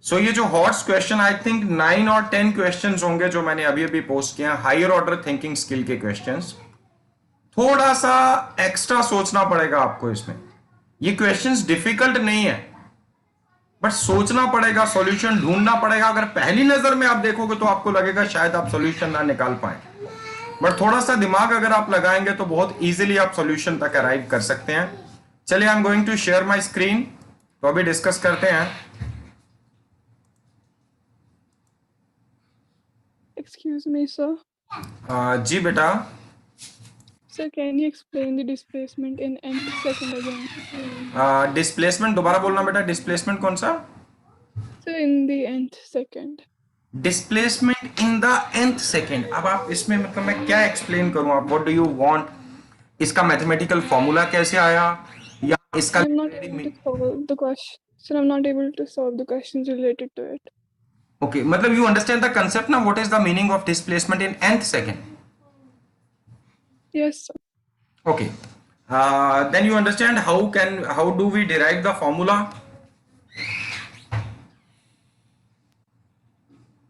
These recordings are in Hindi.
सो ये जो हॉट्स क्वेश्चन आई थिंक 9 और 10 क्वेश्चंस होंगे जो मैंने अभी अभी पोस्ट किए हैं, हायर ऑर्डर थिंकिंग स्किल के क्वेश्चंस। थोड़ा सा एक्स्ट्रा सोचना पड़ेगा आपको इसमें। ये क्वेश्चंस डिफिकल्ट नहीं है, बट सोचना पड़ेगा, सॉल्यूशन ढूंढना पड़ेगा। अगर पहली नजर में आप देखोगे तो आपको लगेगा शायद आप सॉल्यूशन ना निकाल पाए, बट थोड़ा सा दिमाग अगर आप लगाएंगे तो बहुत इजीली आप सॉल्यूशन तक अराइव कर सकते हैं। चलिए, I am going to share my screen, तो अभी डिस्कस करते हैं। Excuse me, sir. जी बेटा। Sir, can you explain the displacement in nth second again? Displacement दोबारा बोलना बेटा, डिस्प्लेसमेंट कौन सा? Sir, in the nth second. Displacement in the nth second. अब आप इसमें मतलब मैं क्या एक्सप्लेन करूं, आप व्हाट डू यू वांट? इसका मैथमेटिकल फॉर्मूला कैसे आया, या इसका I'm not able to solve the question. Sir, I'm not able to solve the questions related to it. Okay, मतलब यू अंडरस्टैंड द कंसेप्ट ना, what is the meaning of displacement in nth second? Yes, sir. Okay. Then you understand how do we derive the formula?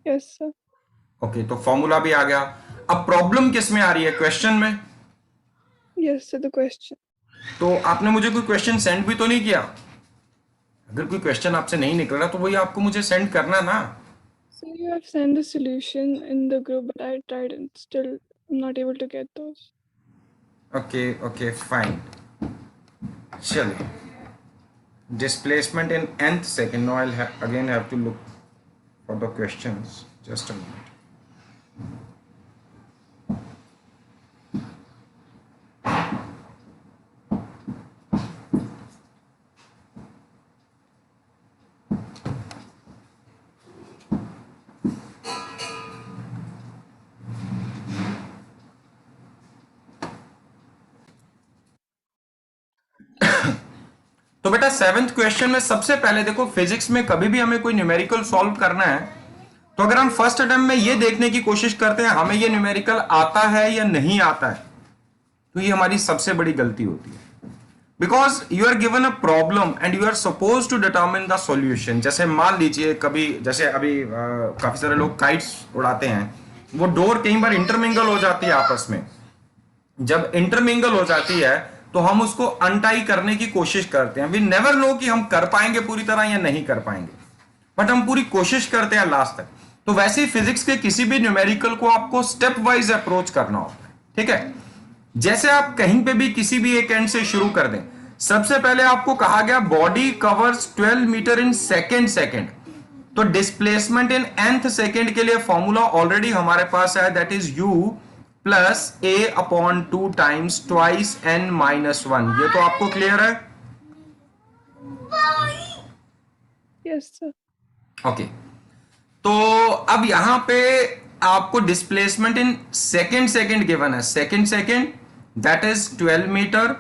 Yes, sir. Okay, तो फॉर्मूला भी आ गया। अब प्रॉब्लम किस में आ रही है, क्वेश्चन में? Yes, sir, the question. तो आपने मुझे कोई क्वेश्चन सेंड भी तो नहीं किया? अगर कोई क्वेश्चन आपसे नहीं निकल रहा तो वही आपको मुझे सेंड करना ना। So you have sent the solution in the group, but I tried and still I'm not able to get those. Okay okay fine, चलिए। Displacement in nth second, no I again have to look for the questions, just a minute. तो बेटा 7th क्वेश्चन में सबसे पहले देखो, फिजिक्स में कभी भी हमें कोई न्यूमेरिकल सॉल्व करना है तो अगर हम फर्स्ट अटेम्प्ट में ये देखने की कोशिश करते हैं हमें ये न्यूमेरिकल आता है या नहीं आता है, तो ये हमारी सबसे बड़ी गलती होती है। Because you are given a problem and you are suppose to determine the solution. जैसे मान लीजिए कभी, जैसे अभी काफी सारे लोग काइट्स उड़ाते हैं, वो डोर कई बार इंटरमिंगल हो जाती है आपस में। जब इंटरमिंगल हो जाती है तो हम उसको अनटाई करने की कोशिश करते हैं। वी नेवर नो कि हम कर पाएंगे पूरी तरह या नहीं कर पाएंगे, बट हम पूरी कोशिश करते हैं लास्ट तक। तो वैसे ही फिजिक्स के किसी भी न्यूमेरिकल को आपको स्टेप वाइज अप्रोच करना होता है, ठीक है? जैसे आप कहीं पे भी किसी भी एक एंड से शुरू कर दें, सबसे पहले आपको कहा गया body covers 12 metre in second. तो डिस्प्लेसमेंट इन nth सेकेंड के लिए फॉर्मूला ऑलरेडी हमारे पास है, that is u plus a upon 2 times twice n minus 1। ये तो आपको क्लियर है? Yes, sir. ओके, तो अब यहां पे आपको डिस्प्लेसमेंट इन सेकेंड गिवन है, second that is 12 metre,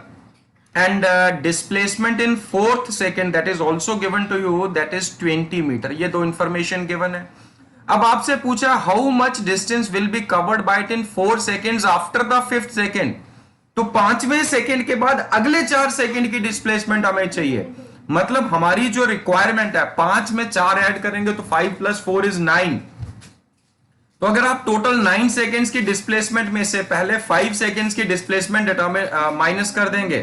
and displacement in fourth second that is also given to you, that is 20 metre. ये दो इंफॉर्मेशन गिवन है। अब आपसे पूछा how much distance will be covered by it in 4 seconds after the 5th second. तो 5वें सेकेंड के बाद अगले 4 सेकेंड की डिस्प्लेसमेंट हमें चाहिए। मतलब हमारी जो रिक्वायरमेंट है, 5 में 4 ऐड करेंगे तो 5 + 4 = 9। तो अगर आप टोटल 9 सेकेंड्स की डिस्प्लेसमेंट में से पहले 5 सेकेंड्स की डिस्प्लेसमेंट माइनस कर देंगे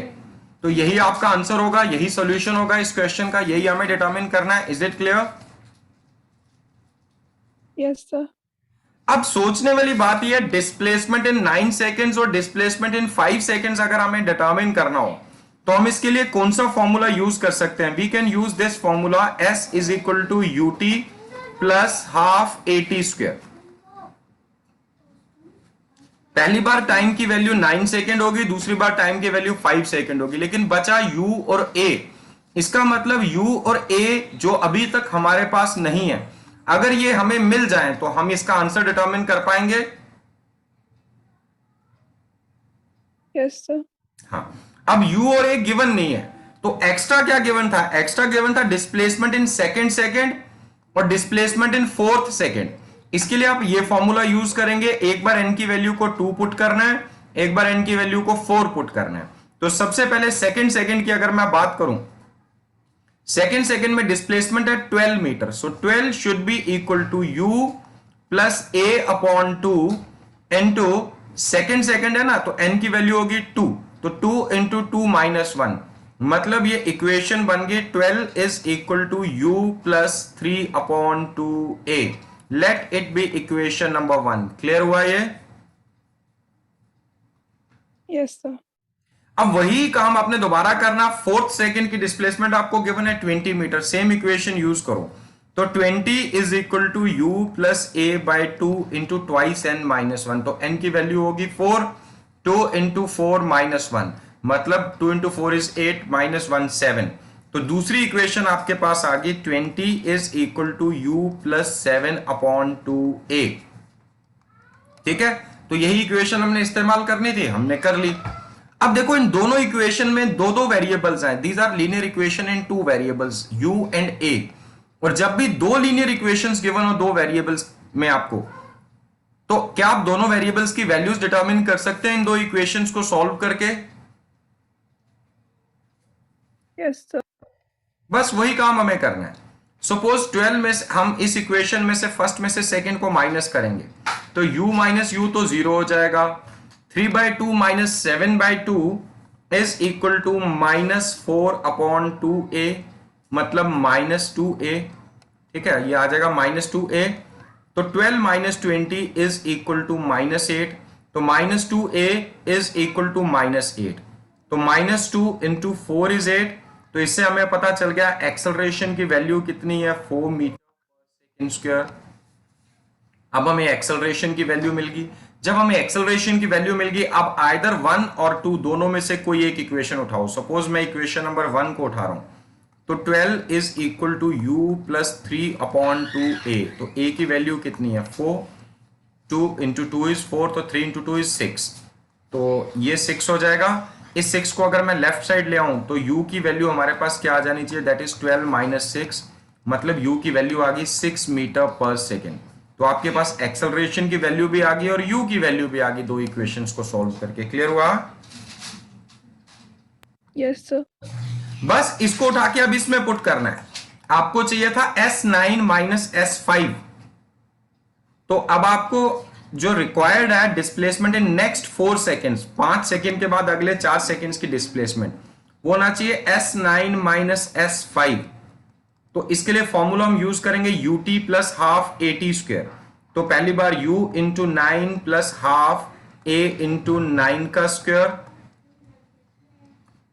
तो यही आपका आंसर होगा, यही सॉल्यूशन होगा इस क्वेश्चन का, यही हमें डिटरमिन करना है। Is it clear? Yes, sir. अब सोचने वाली बात यह, डिस्प्लेसमेंट इन 9 सेकेंड्स और डिस्प्लेसमेंट इन 5 सेकेंड्स अगर हमें डिटरमिन करना हो तो हम इसके लिए कौन सा फॉर्मूला यूज कर सकते हैं? We can use this formula, S = ut plus half at²। पहली बार टाइम की वैल्यू 9 सेकेंड होगी, दूसरी बार टाइम की वैल्यू 5 सेकेंड होगी, लेकिन बचा u और a। इसका मतलब u और a जो अभी तक हमारे पास नहीं है, अगर ये हमें मिल जाए तो हम इसका आंसर डिटरमिन कर पाएंगे। Yes, sir. हाँ, अब u और a गिवन नहीं है तो एक्स्ट्रा क्या गिवन था? एक्स्ट्रा गिवन था डिस्प्लेसमेंट इन सेकेंड और डिस्प्लेसमेंट इन 4th सेकेंड। इसके लिए आप ये फॉर्मूला यूज करेंगे, एक बार n की वैल्यू को 2 पुट करना है, एक बार n की वैल्यू को 4 पुट करना है। तो सबसे पहले सेकेंड की अगर मैं बात करूं, सेकेंड सेकेंड में डिस्प्लेसमेंट है 12 metre, so 12 should be equal to u plus a upon 2 into second second है ना, तो n की वैल्यू होगी 2, तो 2 इंटू 2 माइनस 1, मतलब ये इक्वेशन बन गई 12 is equal to u plus 3 upon 2a। Let it be equation number 1। Clear हुआ ये? Yes, sir. अब वही काम आपने दोबारा करना, फोर्थ सेकंड की डिस्प्लेसमेंट आपको गिवन है 20 मीटर, सेम इक्वेशन यूज करो, तो 20 is equal to u plus a by 2 into twice n minus 1, तो n की वैल्यू होगी 4, 2 इंटू 4 माइनस 1, मतलब 2 इंटू 4 इज 8 माइनस 1 7, तो दूसरी इक्वेशन आपके पास आ गई 20 is equal to u plus 7 upon 2a। ठीक है, तो यही इक्वेशन हमने इस्तेमाल करनी थी, हमने कर ली। अब देखो इन दोनों इक्वेशन में दो दो वेरिएबल्स हैं, these are linear equation in two variables u and a, और जब भी दो लीनियर इक्वेशंस गिवन हो दो वेरिएबल्स में आपको, तो क्या आप दोनों वेरिएबल्स की वैल्यूज डिटरमिन कर सकते हैं इन दो इक्वेशंस को सॉल्व करके? Yes, sir. बस वही काम हमें करना है। सपोज 12 में से हम इस इक्वेशन में से फर्स्ट में से सेकंड को माइनस करेंगे, तो u माइनस यू तो जीरो हो जाएगा, 3/2 minus 7/2 is equal to minus 4 upon 2a, मतलब माइनस 2a। ठीक है, ये आ जाएगा माइनस 2a, तो 12 minus 20 is equal to minus 8, तो minus 2a is equal to minus 8, तो माइनस 2 इंटू 4 इज 8, तो इससे हमें पता चल गया एक्सेलरेशन की वैल्यू कितनी है, 4 मीटर पर सेकंड स्क्वायर। अब हमें एक्सेलरेशन की वैल्यू मिल गई, जब हमें एक्सेलरेशन की वैल्यू मिल गई, अब आइदर 1 और 2 दोनों में से कोई एक इक्वेशन उठाओ। सपोज मैं इक्वेशन नंबर 1 को उठा रहा हूं, तो 12 is equal to u plus 3 upon 2a, तो a की वैल्यू कितनी है 4, 2 इंटू 2 इज 4, तो 3 इंटू 2 इज 6, तो ये 6 हो जाएगा। इस 6 को अगर मैं लेफ्ट साइड ले आऊं तो u की वैल्यू हमारे पास क्या आ जानी चाहिए, दैट इज 12 माइनस 6, मतलब u की वैल्यू आ गई 6 मीटर पर सेकेंड। तो आपके पास एक्सेलरेशन की वैल्यू भी आ गई और u की वैल्यू भी आ गई दो इक्वेशंस को सॉल्व करके। क्लियर हुआ? Yes, sir. बस इसको उठा के अब इसमें पुट करना है। आपको चाहिए था S9 माइनस S5, तो अब आपको जो रिक्वायर्ड है displacement in next 4 seconds, 5 second के बाद अगले 4 सेकेंड्स की डिस्प्लेसमेंट, वो होना चाहिए S9 माइनस S5। तो इसके लिए फॉर्मूला हम यूज करेंगे ut plus half at square, तो पहली बार u into 9 plus half a into 9 का square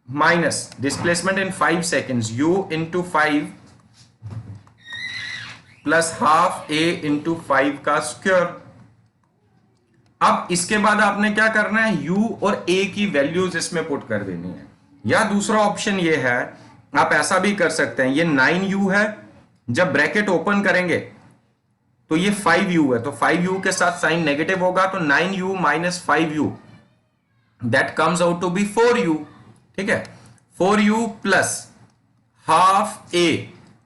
minus displacement in 5 seconds u into 5 plus half a into 5 का स्क्वायर। अब इसके बाद आपने क्या करना है, u और a की वैल्यूज इसमें पुट कर देनी है, या दूसरा ऑप्शन ये है, आप ऐसा भी कर सकते हैं, ये 9u है, जब ब्रैकेट ओपन करेंगे तो ये 5u है, तो 5u के साथ साइन नेगेटिव होगा, तो 9u minus 5u that comes out to be 4u। ठीक है, 4u प्लस हाफ a,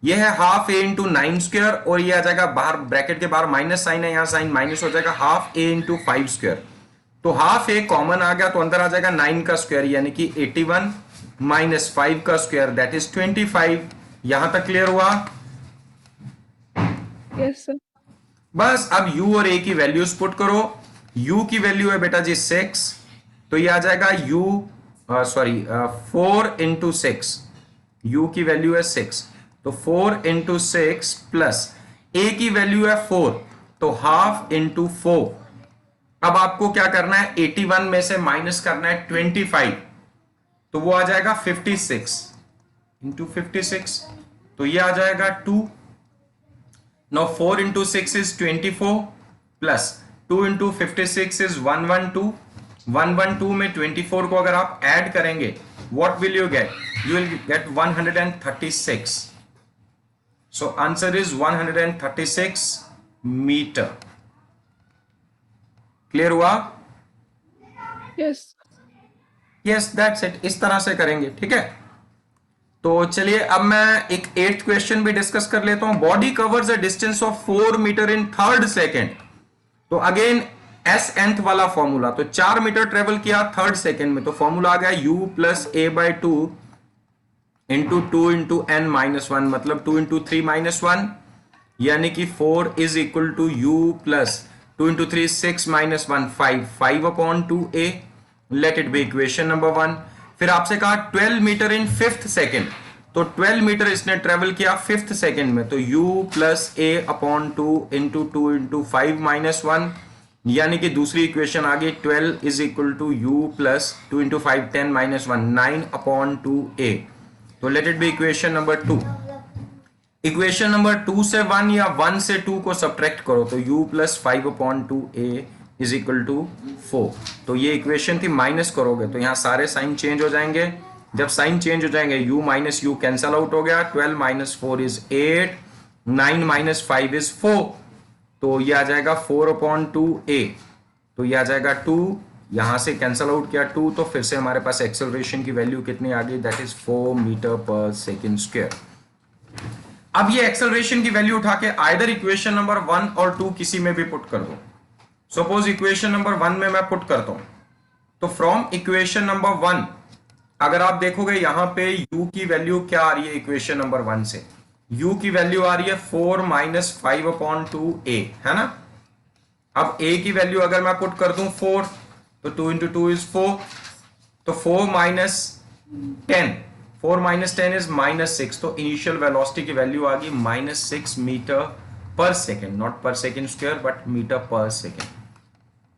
ये है हाफ a इंटू 9 स्क्वायर, और ये आ जाएगा बाहर ब्रैकेट के बाहर माइनस साइन है, यहां साइन माइनस हो जाएगा, हाफ a इंटू 5 स्क्वायर, तो हाफ a कॉमन आ गया, तो अंदर आ जाएगा 9 का स्क्वायर यानी कि 81 माइनस 5 का स्क्वायर दैट इज 25। यहां तक क्लियर हुआ? Yes, sir. बस अब u और a की वैल्यूज पुट करो। u की वैल्यू है बेटा जी 6, तो ये आ जाएगा u 4 इंटू 6, u की वैल्यू है 6, तो 4 इंटू 6 प्लस a की वैल्यू है 4, तो हाफ इंटू 4। अब आपको क्या करना है, 81 में से माइनस करना है 25, तो वो आ जाएगा 56 इंटू 56, तो ये आ जाएगा 2। Now 4 into 6 is 24 plus 2 into 56 is 112। 112 में 24 को अगर आप ऐड करेंगे, what will you get, you will get 136। So answer is 136 metre. Clear हुआ? Yes. यस दैट्स इट, इस तरह से करेंगे। ठीक है, तो चलिए अब मैं एक 8th क्वेश्चन भी डिस्कस कर लेता हूं। Body covers a distance of 4 metre in third second, तो अगेन एस nth वाला फॉर्मूला, तो 4 मीटर ट्रेवल किया थर्ड सेकेंड में, तो फॉर्मूला आ गया u plus a by 2 into 2 into n minus 1 मतलब 2 इंटू 3 माइनस 1, यानी कि 4 is equal to u plus 2 into 3 6 minus 1 5, 5 upon 2a, let it be equation number 1। फिर आपसे कहा 12 मीटर इन फिफ्थ सेकेंड, तो 12 मीटर इसने ट्रेवल किया फिफ्थ सेकेंड में, तो u plus a upon 2 into 2 into 5 minus 1, यानी कि दूसरी इक्वेशन आ गई 12 is equal to u plus 2 into 5 10 minus 1 9 upon 2a। तो let it be equation number 2। Equation number 2 से 1 या 1 से 2 को सब्ट्रैक्ट करो तो u plus 5 upon 2a is equal to 4। तो ये इक्वेशन थी, माइनस करोगे तो यहां सारे साइन चेंज हो जाएंगे। जब साइन चेंज हो जाएंगे u minus u cancel out हो गया, 12 माइनस 4 इज 8, 9 माइनस 5 इज 4, तो ये आ जाएगा 4 अपॉन 2a, तो ये आ जाएगा 2, यहां से कैंसल आउट किया 2, तो फिर से हमारे पास एक्सेलरेशन की वैल्यू कितनी आ गई, दैट इज 4 मीटर पर सेकेंड स्क्वायर। अब ये एक्सेलरेशन की वैल्यू उठा के आइदर इक्वेशन नंबर 1 और 2 किसी में भी पुट कर दो। सपोज इक्वेशन नंबर 1 में मैं पुट करता हूं, तो फ्रॉम इक्वेशन नंबर 1 अगर आप देखोगे यहां पे u की वैल्यू क्या आ रही है इक्वेशन नंबर 1 से, u की वैल्यू आ रही है 4 माइनस 5 अपॉन 2a, है ना। अब a की वैल्यू अगर मैं पुट कर दूं 4, तो 2 इंटू 2 इज 4, तो 4 माइनस 10, 4 माइनस 10 इज माइनस 6, तो इनिशियल वेलोसिटी की वैल्यू आ गई माइनस 6 मीटर पर सेकेंड, नॉट पर सेकेंड स्क्वायर बट मीटर पर सेकेंड।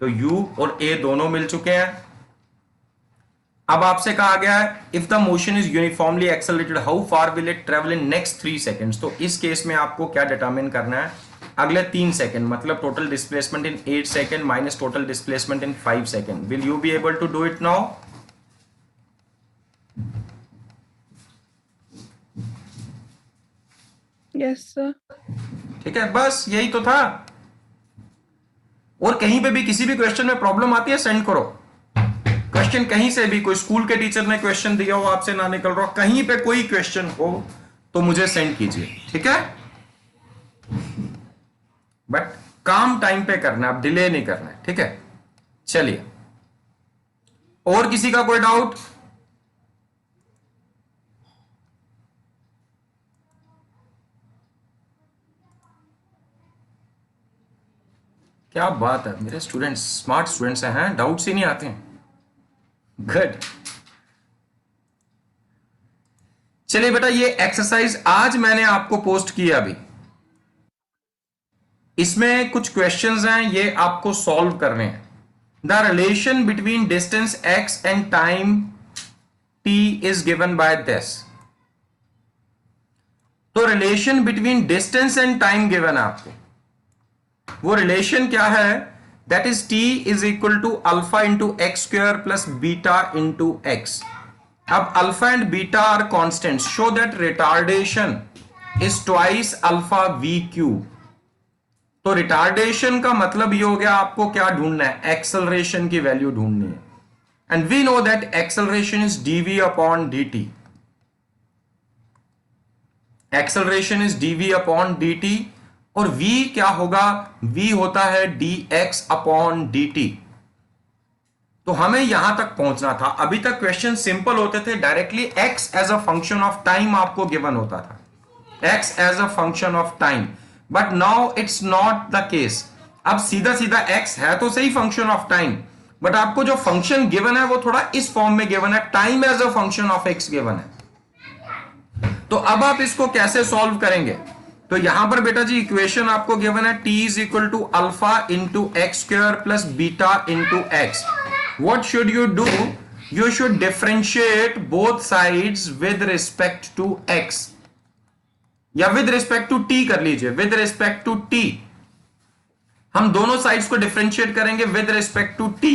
तो u और a दोनों मिल चुके हैं। अब आपसे कहा गया है if the motion is uniformly accelerated how far will it travel in next 3 seconds. तो इस केस में आपको क्या डिटरमिन करना है, अगले 3 सेकेंड मतलब total displacement in 8 second minus total displacement in 5 second. Will you be able to do it now? Yes, sir. ठीक है, बस यही तो था। और कहीं पे भी किसी भी क्वेश्चन में प्रॉब्लम आती है सेंड करो। क्वेश्चन कहीं से भी, कोई स्कूल के टीचर ने क्वेश्चन दिया हो आपसे ना निकल रहा, कहीं पे कोई क्वेश्चन हो तो मुझे सेंड कीजिए, ठीक है। बट काम टाइम पे करना है, अब डिले नहीं करना है, ठीक है। चलिए, और किसी का कोई डाउट? क्या बात है, मेरे स्टूडेंट्स स्मार्ट स्टूडेंट्स हैं, डाउट्स ही नहीं आते हैं। गुड। चलिए बेटा, ये एक्सरसाइज आज मैंने आपको पोस्ट किया अभी, इसमें कुछ क्वेश्चंस हैं, ये आपको सॉल्व करने हैं। The relation between distance x and time t is given by this. तो relation between distance and time given है आपको, वो रिलेशन क्या है, that is t is equal to alpha into x square plus beta into x. अब alpha and beta are constants, show that retardation is twice alpha v cube. तो रिटार्डेशन का मतलब ये हो गया, आपको क्या ढूंढना है, एक्सेलरेशन की वैल्यू ढूंढनी है। And we know that acceleration is dv upon dt। Acceleration is dv upon dt, और v क्या होगा, v होता है dx अपॉन dt। तो हमें यहां तक पहुंचना था। अभी तक क्वेश्चन सिंपल होते थे, directly x as a function of time आपको गिवन होता था, x as a function of time, but now it's not the case. अब सीधा सीधा x है तो सही फंक्शन ऑफ टाइम, बट आपको जो फंक्शन गिवन है वो थोड़ा इस फॉर्म में गिवन है, time as a function of x given है। तो अब आप इसको कैसे सॉल्व करेंगे, तो यहां पर बेटा जी इक्वेशन आपको गिवन है, t is equal to alpha into x square plus beta into x. What should you do? You should differentiate both sides with respect to x, या with respect to t कर लीजिए, with respect to t। हम दोनों साइड्स को डिफरेंशिएट करेंगे with respect to t।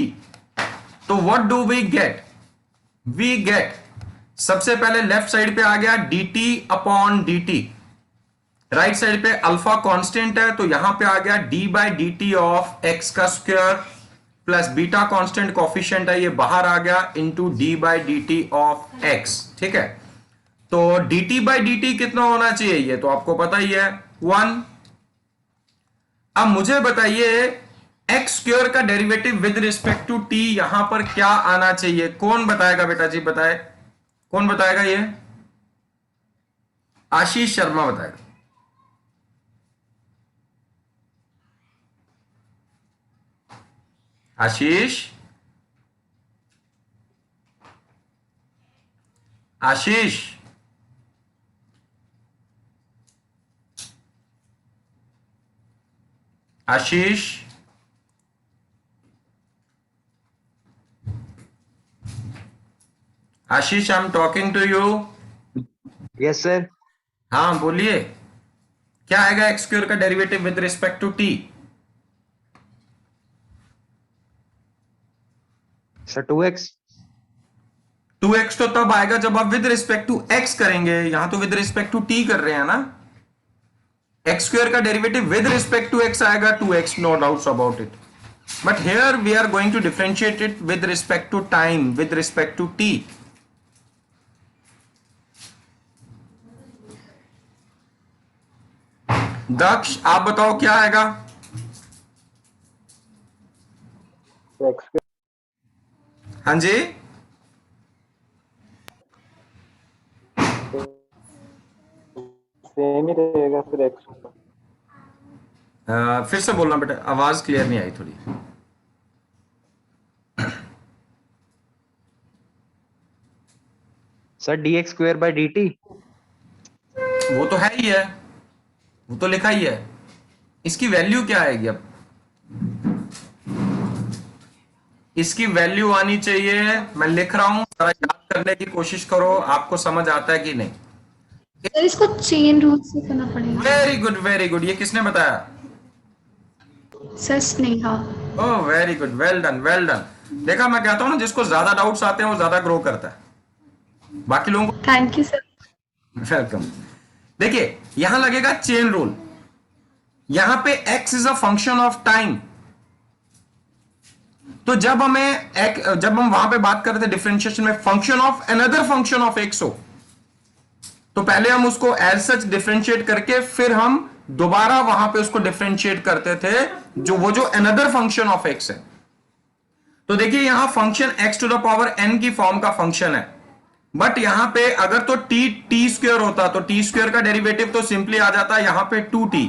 तो what do we get? We get, सबसे पहले लेफ्ट साइड पे आ गया dt upon dt, right side पे अल्फा कांस्टेंट है तो यहां पे आ गया d by d t of x का square plus beta constant coefficient है, ये बाहर आ गया, into d by d t of x. ठीक है, तो dt बाई डी टी कितना होना चाहिए, ये तो आपको पता ही है 1। अब मुझे बताइए एक्स स्क्वायर का derivative with respect to t यहां पर क्या आना चाहिए, कौन बताएगा बेटा जी, बताए, कौन बताएगा ये? आशीष शर्मा बताएगा। Ashish, Ashish, Ashish, Ashish, I am talking to you. Yes sir. हाँ बोलिए, क्या आएगा एक्स स्क्वायर का derivative with respect to t? Sir 2x। 2x तो तब आएगा जब आप विद रिस्पेक्ट टू x करेंगे, यहां तो विद रिस्पेक्ट टू t कर रहे हैं ना। एक्स स्क्वायर का derivative with respect to x आएगा 2x, no doubts about it, but here we are going to differentiate it with respect to time, with respect to t। Daksh, आप बताओ क्या आएगा? हाँ जी, सेम ही रहेगा फिर एक्स। फिर से बोलना बेटा, आवाज क्लियर नहीं आई थोड़ी। Sir dx² / dt। वो तो है ही है, वो तो लिखा ही है। इसकी वैल्यू क्या आएगी? अब इसकी वैल्यू आनी चाहिए, मैं लिख रहा हूं, जरा याद करने की कोशिश करो, आपको समझ आता है कि नहीं। सर इसको चेन रूल से करना पड़ेगा। Very good, very good. ये किसने बताया? Sir Sneha. Oh very good, well done, well done. देखा, मैं कहता हूं ना, जिसको ज्यादा डाउट्स आते हैं वो ज्यादा ग्रो करता है, बाकी लोगों को। Thank you sir. वेलकम। देखिए, यहां लगेगा चेन रूल। यहां पे x is a function of time, तो जब हम वहां पे बात कर रहे थे डिफरेंशिएशन में, function of another function of x हो, तो पहले हम उसको एज सच डिफरेंशिएट करके फिर हम दोबारा वहां पे उसको डिफरेंशिएट करते थे, वो जो अनदर फंक्शन ऑफ x है। तो देखिए, यहां function x to the power n की फॉर्म का फंक्शन है, बट यहां पे अगर तो टी स्क्वायर होता तो टी स्क्वायर का डेरिवेटिव तो सिंपली आ जाता यहां पे 2t,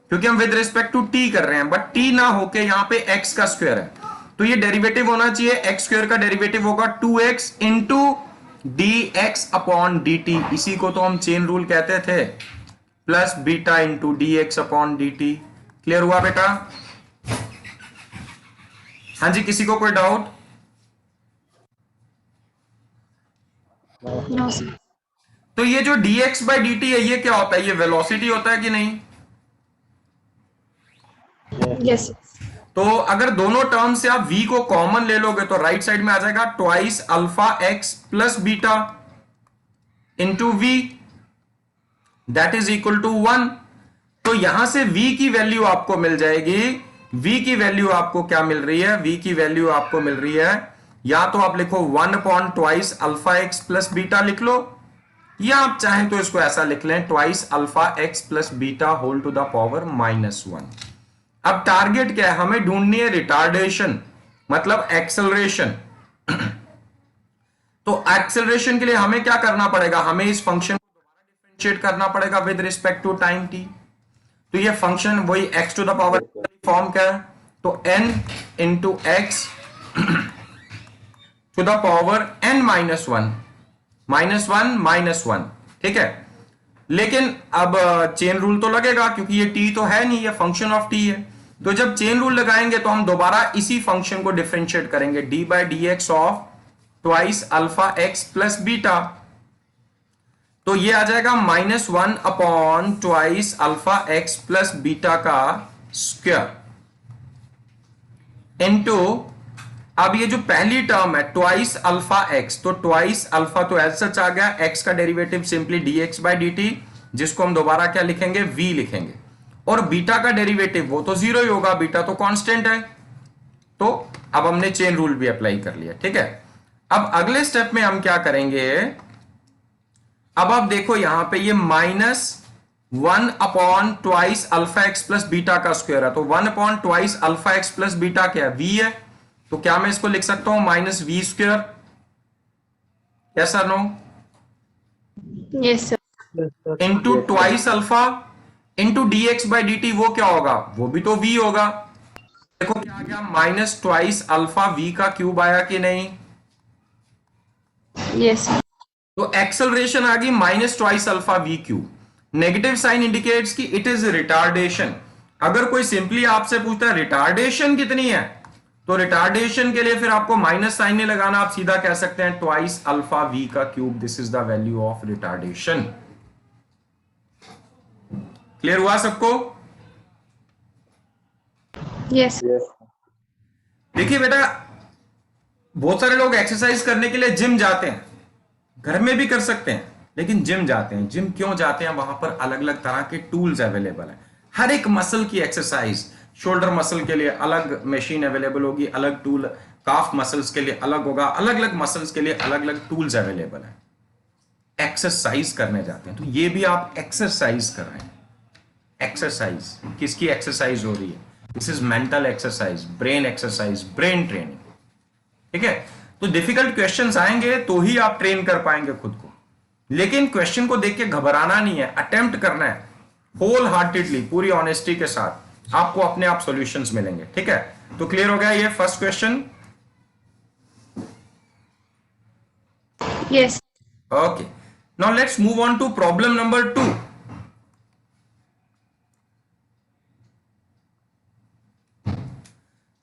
क्योंकि हम विद रिस्पेक्ट टू t कर रहे हैं, बट t ना होके यहां पे x का स्क्वायर है, तो ये डेरिवेटिव होना चाहिए, x स्क्वायर का डेरिवेटिव होगा 2x into dx upon dt। इसी को तो हम चेन रूल कहते थे, plus beta into dx upon dt। Clear हुआ बेटा? हाँ जी, किसी को कोई डाउट? No sir. तो ये जो dx बाई dt है, ये क्या होता है? ये वेलोसिटी होता है कि नहीं? यस। तो अगर दोनों टर्म से आप v को कॉमन ले लोगे तो राइट साइड में आ जाएगा twice alpha x plus beta into v, that is equal to 1। तो यहां से v की वैल्यू आपको मिल जाएगी। v की वैल्यू आपको क्या मिल रही है? v की वैल्यू आपको मिल रही है, या तो आप लिखो 1 upon twice alpha x plus beta लिख लो, या आप चाहें तो इसको ऐसा लिख लें, twice alpha x plus beta whole to the power -1। अब टारगेट क्या है? हमें ढूंढनी है रिटार्डेशन, मतलब एक्सेलरेशन। तो एक्सेलरेशन के लिए हमें क्या करना पड़ेगा? हमें इस फंक्शन को दोबारा डिफरेंशिएट करना पड़ेगा with respect to time t। तो ये फंक्शन वही x to the power form क्या है, तो n into x to the power n -1, -1, ठीक है। लेकिन अब चेन रूल तो लगेगा, क्योंकि ये t तो है नहीं, ये फंक्शन ऑफ t है। तो जब चेन रूल लगाएंगे तो हम दोबारा इसी फंक्शन को डिफरेंशिएट करेंगे, d by D x of twice alpha x plus beta. तो ये आ जाएगा -1 upon twice alpha x plus beta का स्क्वायर इनटू, अब ये जो पहली टर्म है ट्वाइस अल्फा x, तो ट्वाइस अल्फा तो एज सच आ गया, x का derivative simply dx by dt, जिसको हम दोबारा क्या लिखेंगे? v लिखेंगे। और बीटा का डेरिवेटिव वो तो 0 ही होगा, बीटा तो कांस्टेंट है। तो अब हमने चेन रूल भी अप्लाई कर लिया, ठीक है। अब अगले स्टेप में हम क्या करेंगे? अब आप देखो यहां पे ये -1 upon twice alpha x plus beta का स्क्वायर है, तो 1 upon twice alpha x plus beta क्या है? v है। तो क्या मैं इसको लिख सकता हूं -v²? यस और no? Yes sir. Into twice alpha into d x by d t, वो क्या होगा, वो भी तो v होगा। देखो क्या आ गया, माइनस ट्वाइस अल्फा v का क्यूब आया कि नहीं, Yes, sir. तो एक्सेलरेशन आ गई minus twice alpha v cube. Negative sign indicates कि इट इज रिटार्डेशन। अगर कोई सिंपली आपसे पूछता है रिटार्डेशन कितनी है, तो रिटार्डेशन के लिए फिर आपको माइनस साइन नहीं लगाना, आप सीधा कह सकते हैं ट्वाइस अल्फा वी का cube, this is the value of retardation. Clear हुआ सबको? Yes. देखिए बेटा, बहुत सारे लोग एक्सरसाइज करने के लिए जिम जाते हैं, घर में भी कर सकते हैं, लेकिन जिम जाते हैं। जिम क्यों जाते हैं? वहां पर अलग अलग तरह के टूल्स अवेलेबल हैं। हर एक मसल की एक्सरसाइज, शोल्डर मसल के लिए अलग मशीन अवेलेबल होगी, अलग टूल, काफ मसल्स के लिए अलग होगा, अलग अलग मसल्स के लिए अलग अलग टूल्स अवेलेबल हैं। एक्सरसाइज करने जाते हैं, तो ये भी आप एक्सरसाइज कर रहे हैं। एक्सरसाइज किसकी एक्सरसाइज हो रही है? This is mental exercise, brain exercise, brain training. ठीक है, तो डिफिकल्ट क्वेश्चंस आएंगे तो ही आप ट्रेन कर पाएंगे खुद को, लेकिन क्वेश्चन को देख के घबराना नहीं है, अटेम्प्ट करना है होल हार्टेडली, पूरी ऑनेस्टी के साथ, आपको अपने आप सॉल्यूशंस मिलेंगे। ठीक है, तो क्लियर हो गया ये first question? Yes. Okay, now let's move on to problem number 2।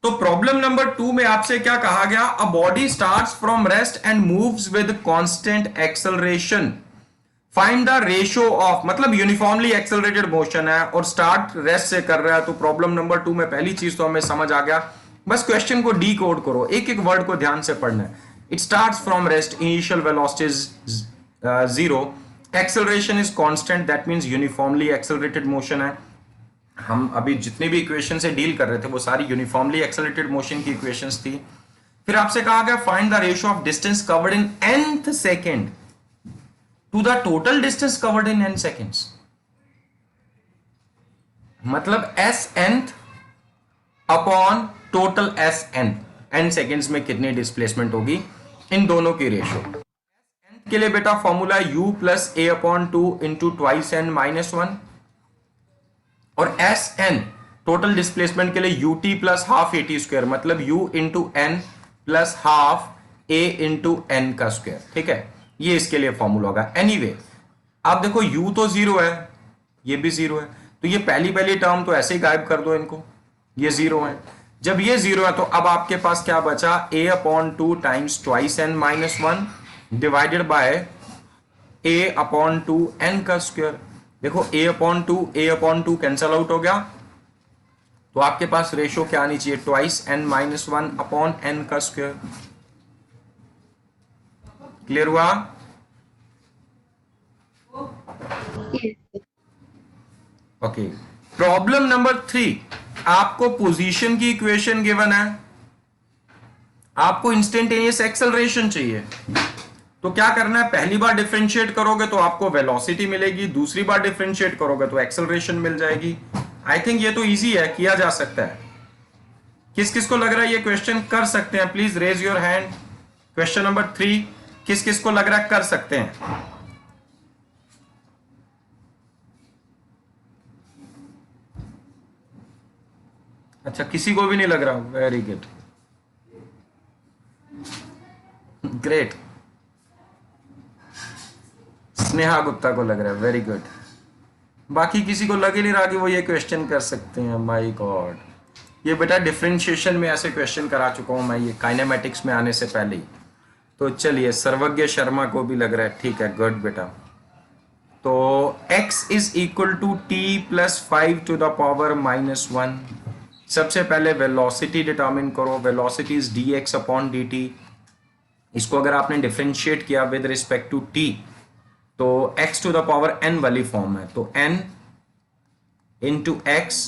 तो प्रॉब्लम नंबर 2 में आपसे क्या कहा गया? A body starts from rest and moves with constant acceleration, find the ratio of, मतलब यूनिफॉर्मली एक्सेलरेटेड मोशन है और स्टार्ट रेस्ट से कर रहा है। तो प्रॉब्लम नंबर 2 में पहली चीज तो हमें समझ आ गया, बस क्वेश्चन को डी कोड करो, एक एक वर्ड को ध्यान से पढ़ना है। It starts from rest, initial velocity is 0, acceleration is constant, that means uniformly accelerated motion है। हम अभी जितने भी इक्वेशन से डील कर रहे थे वो सारी यूनिफॉर्मली एक्सेलरेटेड मोशन की इक्वेशंस थी। फिर आपसे कहा गया find the ratio of distance covered in nth second to the total distance covered in n seconds, मतलब s nth upon total s n seconds में कितनी डिस्प्लेसमेंट होगी, इन दोनों की रेशियो। nth के लिए बेटा formula u plus a upon 2 into twice n minus 1, और एस एन टोटल डिस्प्लेसमेंट के लिए u t plus half a t square, मतलब u into n plus half a into n का स्क्वायर। ठीक है, ये इसके लिए फॉर्मूला होगा। एनीवे आप देखो यू तो 0 है, ये भी 0 है, तो ये पहली टर्म तो ऐसे ही गायब कर दो इनको, ये 0 है। जब ये 0 है तो अब आपके पास क्या बचा? a upon 2 times twice n minus 1 divided by a upon 2 n का स्क्वायर। देखो a अपॉन 2 कैंसल आउट हो गया, तो आपके पास रेशियो क्या आनी चाहिए? Twice n minus 1 upon n का स्क्वायर। क्लियर हुआ? Yes. ओके, प्रॉब्लम नंबर 3, आपको पोजीशन की इक्वेशन गिवन है, आपको इंस्टेंटेनियस एक्सेलरेशन चाहिए। तो क्या करना है? पहली बार डिफरेंशिएट करोगे तो आपको वेलोसिटी मिलेगी, दूसरी बार डिफरेंशिएट करोगे तो एक्सेलरेशन मिल जाएगी। आई थिंक ये तो इजी है, किया जा सकता है। किस किस को लग रहा है ये क्वेश्चन कर सकते हैं? Please raise your hand. Question number 3 किस किस को लग रहा है कर सकते हैं? अच्छा, किसी को भी नहीं लग रहा? Very good, great. Sneha Gupta को लग रहा है, वेरी गुड। बाकी किसी को लग ही नहीं रहा कि वो ये क्वेश्चन कर सकते हैं। माय गॉड, ये बेटा डिफरेंशिएशन में ऐसे क्वेश्चन करा चुका हूं मैं, ये काइनेमेटिक्स में आने से पहले ही। तो चलिए, सर्वज्ञ शर्मा को भी लग रहा है, ठीक है, गुड बेटा। तो x is equal to t plus 5 to the power minus 1। सबसे पहले वेलोसिटी डिटर्मिन करो, velocity is dx upon dt। इसको अगर आपने डिफरेंशिएट किया विद रिस्पेक्ट टू t तो x to the power n वाली फॉर्म है, तो n into x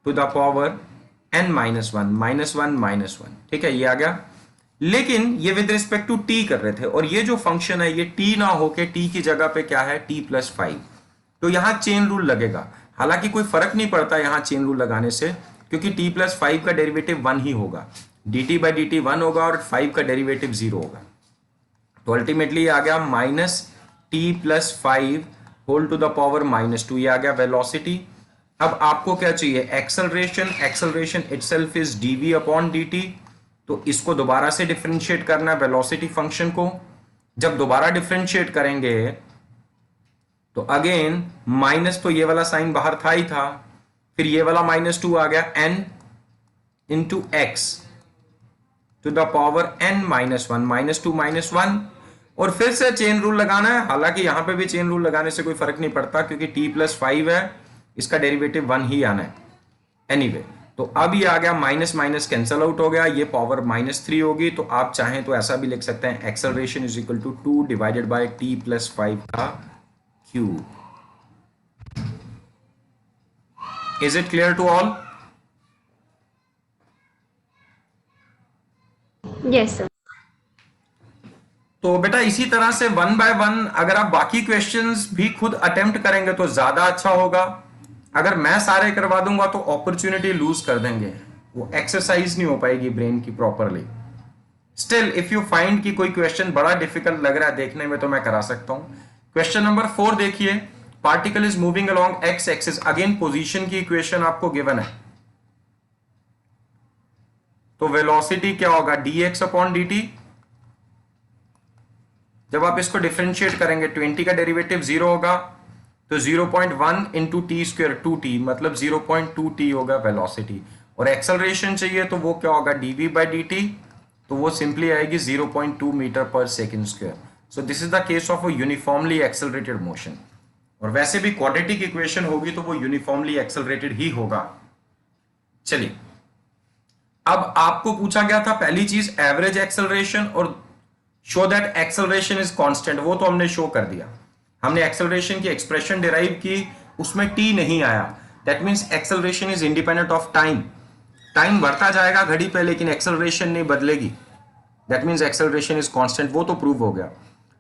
to the power n minus 1 minus 1 minus 1। ठीक है, ये आ गया। लेकिन ये विद रिस्पेक्ट टू t कर रहे थे, और ये जो फंक्शन है ये t ना होके t की जगह पे क्या है? t plus 5। तो यहां चेन रूल लगेगा। हालांकि कोई फर्क नहीं पड़ता यहां चेन रूल लगाने से, क्योंकि t प्लस 5 का डेरिवेटिव 1 ही होगा, dt बाई dt 1 होगा और 5 का डेरिवेटिव 0 होगा। तो अल्टीमेटली आ गया minus t plus 5 whole to the power -2, ये आ गया वेलोसिटी। अब आपको क्या चाहिए, acceleration. Acceleration itself is dv upon dt, तो इसको दोबारा से डिफरेंशिएट करना है वेलोसिटी फंक्शन को। जब दोबारा डिफरेंशिएट करेंगे तो अगेन माइनस, तो ये वाला साइन बाहर था ही था, फिर ये वाला -2 आ गया, n into x to the power n -1, -2 -1, और फिर से चेन रूल लगाना है। हालांकि यहां पे भी चेन रूल लगाने से कोई फर्क नहीं पड़ता क्योंकि t प्लस 5 है, इसका डेरिवेटिव 1 ही आना है एनीवे। तो अब ये आ गया, माइनस माइनस कैंसल आउट हो गया, ये पावर -3 होगी। तो आप चाहें तो ऐसा भी लिख सकते हैं, acceleration is equal to 2 divided by t plus 5 का cube. Is it clear to all? Yes, sir. तो बेटा इसी तरह से 1 बाय 1 अगर आप बाकी क्वेश्चंस भी खुद अटेम्प्ट करेंगे तो ज्यादा अच्छा होगा। अगर मैं सारे करवा दूंगा तो अपॉर्चुनिटी लूज कर देंगे, वो एक्सरसाइज नहीं हो पाएगी ब्रेन की properly. Still if you find कि कोई क्वेश्चन बड़ा डिफिकल्ट लग रहा है देखने में तो मैं करा सकता हूं। क्वेश्चन नंबर 4 देखिए, particle is moving along x axis, again position की इक्वेशन आपको गिवन है। तो वेलोसिटी क्या होगा, dx अपॉन dt। जब आप इसको डिफरेंशिएट करेंगे 20 का डेरिवेटिव 0 होगा, तो 0.1 इंटू टी स्क्वायर 2t, मतलब 0.2t होगा वेलोसिटी। और एक्सेलरेशन चाहिए तो वो क्या होगा, dv बाई dt, तो वो सिंपली आएगी 0.2 मीटर पर second square. So this is the case of a uniformly accelerated motion. और वैसे भी क्वाड्रेटिक इक्वेशन होगी तो वो यूनिफॉर्मली एक्सेलरेटेड ही होगा। चलिए, अब आपको पूछा गया था पहली चीज एवरेज एक्सेलरेशन और show that acceleration is constant, वो तो हमने शो कर दिया। हमने एक्सेलरेशन की एक्सप्रेशन डिराइव की, उसमें t नहीं आया, that means acceleration is independent of time. Time बढ़ता जाएगा घड़ी पे लेकिन एक्सेलरेशन नहीं बदलेगी, that means acceleration is constant, वो तो प्रूव हो गया।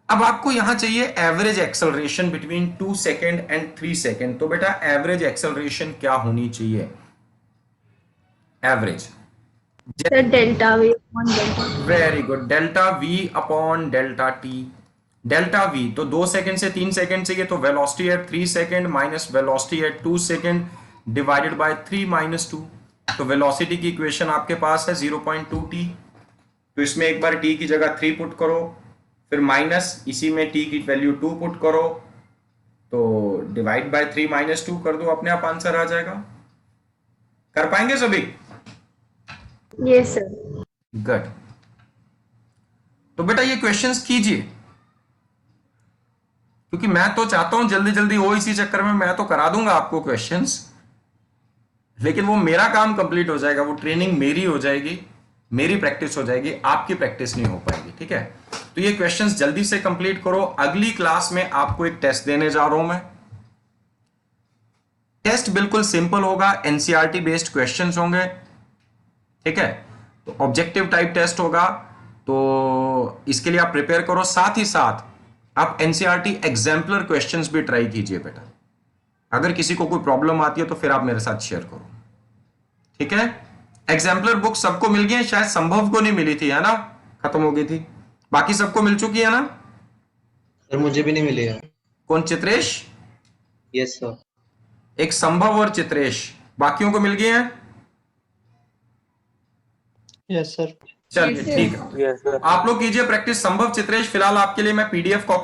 अब आपको यहां चाहिए average acceleration between 2 second and 3 second. तो बेटा एवरेज एक्सेलरेशन क्या होनी चाहिए, average Sir, delta V upon delta. Very good, delta v upon delta t। Delta v तो 2 सेकंड से 3 सेकंड चाहिए, तो velocity at 3 second minus velocity at 2 second divided by 3 minus 2। तो वेलोसिटी की इक्वेशन आपके पास है 0.2t। तो इसमें एक बार t की जगह 3 पुट करो, फिर माइनस इसी में t की वैल्यू 2 पुट करो, तो डिवाइड बाय 3 माइनस 2 कर दो, अपने आप आंसर आ जाएगा। कर पाएंगे सभी? Yes, sir. गुड। तो बेटा ये क्वेश्चंस कीजिए, क्योंकि मैं तो चाहता हूं जल्दी जल्दी हो, इसी चक्कर में मैं तो करा दूंगा आपको क्वेश्चंस, लेकिन वो मेरा काम कंप्लीट हो जाएगा, वो ट्रेनिंग मेरी हो जाएगी, मेरी प्रैक्टिस हो जाएगी, आपकी प्रैक्टिस नहीं हो पाएगी, ठीक है। तो ये क्वेश्चंस जल्दी से कंप्लीट करो। अगली क्लास में आपको एक टेस्ट देने जा रहा हूं मैं। टेस्ट बिल्कुल सिंपल होगा, एनसीईआरटी बेस्ड क्वेश्चंस होंगे, ठीक है। तो ऑब्जेक्टिव टाइप टेस्ट होगा, तो इसके लिए आप प्रिपेयर करो। साथ ही साथ आप एनसीईआरटी एग्जाम्पलर क्वेश्चंस भी ट्राई कीजिए बेटा। अगर किसी को कोई प्रॉब्लम आती है तो फिर आप मेरे साथ शेयर करो, ठीक है। एग्जाम्पलर बुक सबको मिल गई है, शायद संभव को नहीं मिली थी, है ना, खत्म हो गई थी, बाकी सबको मिल चुकी है ना? सर मुझे भी नहीं मिली है। कौन, चित्रेश? Yes sir. एक संभव और चित्रेश, बाकियों को मिल गई है? Yes sir. चलिए ठीक है, आप लोग कीजिए प्रैक्टिस। संभव, चित्रेश, फिलहाल आपके लिए मैं पीडीएफ कॉपी